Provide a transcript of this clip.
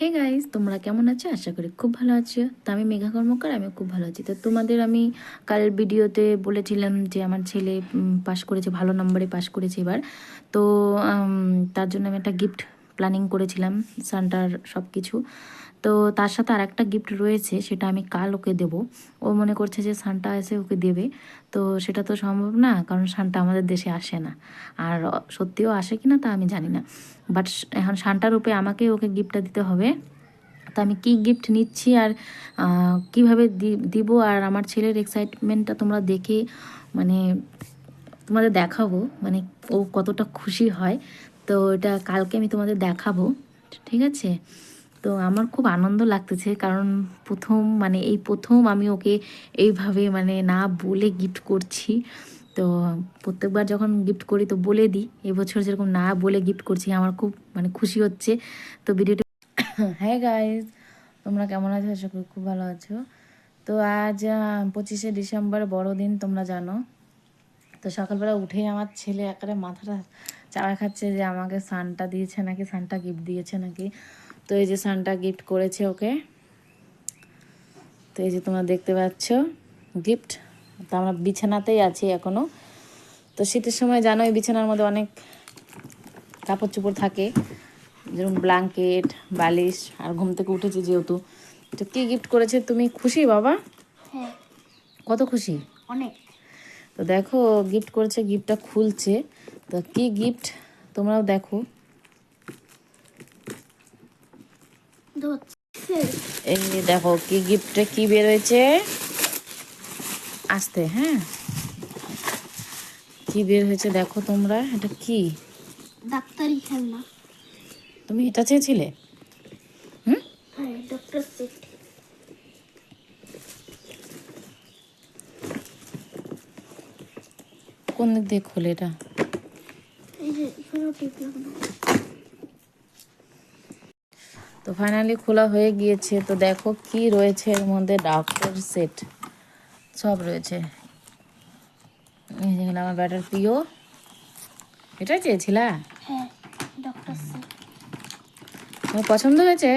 Hey guys, তোমরা কেমন আছো? আশা করি খুব ভালো আছো। তো আমি মেঘা কর্মকার, আমি খুব ভালো আছি। তো তোমাদের আমি কালের ভিডিওতে বলেছিলাম যে আমার ছেলে পাশ করেছে, ভালো নম্বরে পাশ করেছে এবার। তো তার জন্য আমি একটা গিফট প্ল্যানিং করেছিলাম, সান্টার সব কিছু। তো তার সাথে আর একটা গিফট রয়েছে, সেটা আমি কাল ওকে দেবো। ও মনে করছে যে সান্টা এসে ওকে দেবে, তো সেটা তো সম্ভব না, কারণ সান্টা আমাদের দেশে আসে না। আর সত্যিও আসে কি না তা আমি জানি না, বাট এখন সান্টা রূপে আমাকে ওকে গিফটটা দিতে হবে। তো আমি কী গিফট নিচ্ছি আর কীভাবে দিব আর আমার ছেলের এক্সাইটমেন্টটা তোমরা দেখে মানে তোমাদের দেখাবো, মানে ও কতটা খুশি হয়। তো এটা কালকে আমি তোমাদের দেখাবো, ঠিক আছে? তো আমার খুব আনন্দ লাগতেছে, কারণ এই প্রথম আমি ওকে এইভাবে মানে না বলে গিফট করছি। তো প্রত্যেকবার যখন গিফট করি তো বলে দিই, এবছর যেরকম না বলে গিফট করছি, আমার খুব মানে খুশি হচ্ছে। তো ভিডিওটি হ্যাঁ গাইজ, তোমরা কেমন আছো? আশা করি খুব ভালো আছো। তো আজ 25শে ডিসেম্বর, বড়দিন তোমরা জানো। তো সকালবেলা উঠেই আমার ছেলে একেবারে মাথাটা চাওয়া খাচ্ছে যে আমাকে সানটা দিয়েছে নাকি, সানটা গিফট দিয়েছে নাকি। তো এই যে সানটা গিফট করেছে ওকে। তো এই যে তোমরা দেখতে পাচ্ছ গিফট। তো আমরা বিছানাতেই আছি এখনও। তো শীতের সময় জানো এই বিছানার মধ্যে অনেক কাপড় চোপড় থাকে, যেরকম ব্ল্যাঙ্কেট, বালিশ। আর ঘুম থেকে উঠেছি যেহেতু। তো কী গিফট করেছে? তুমি খুশি বাবা? হ্যাঁ, কত খুশি? অনেক। তো দেখো গিফট করেছে, গিফটটা খুলছে। তো কি গিফট তোমরাও দেখো। এই দেখো কি গিফটে কি বের হয়েছে। আসতে হ্যাঁ, কি বের হয়েছে দেখো তোমরা। এটা কি? ডাক্তারি খেলনা। তুমি এটা চেয়েছিলে? হ্যাঁ, ডক্টর সেট। কোন দিক দিয়ে খোলে এটা? এই যে এখানে টিপ লাগানো। তো ফাইনালি খোলা হয়ে গিয়েছে। তো দেখো কি রয়েছে এর মধ্যে। ডক্টর সেট সব রয়েছে। এই যেগুলো আমার ব্যাটার প্রিয়। এটা চেয়েছিলা? হ্যাঁ, ডক্টর সেট। তোমার পছন্দ হয়েছে?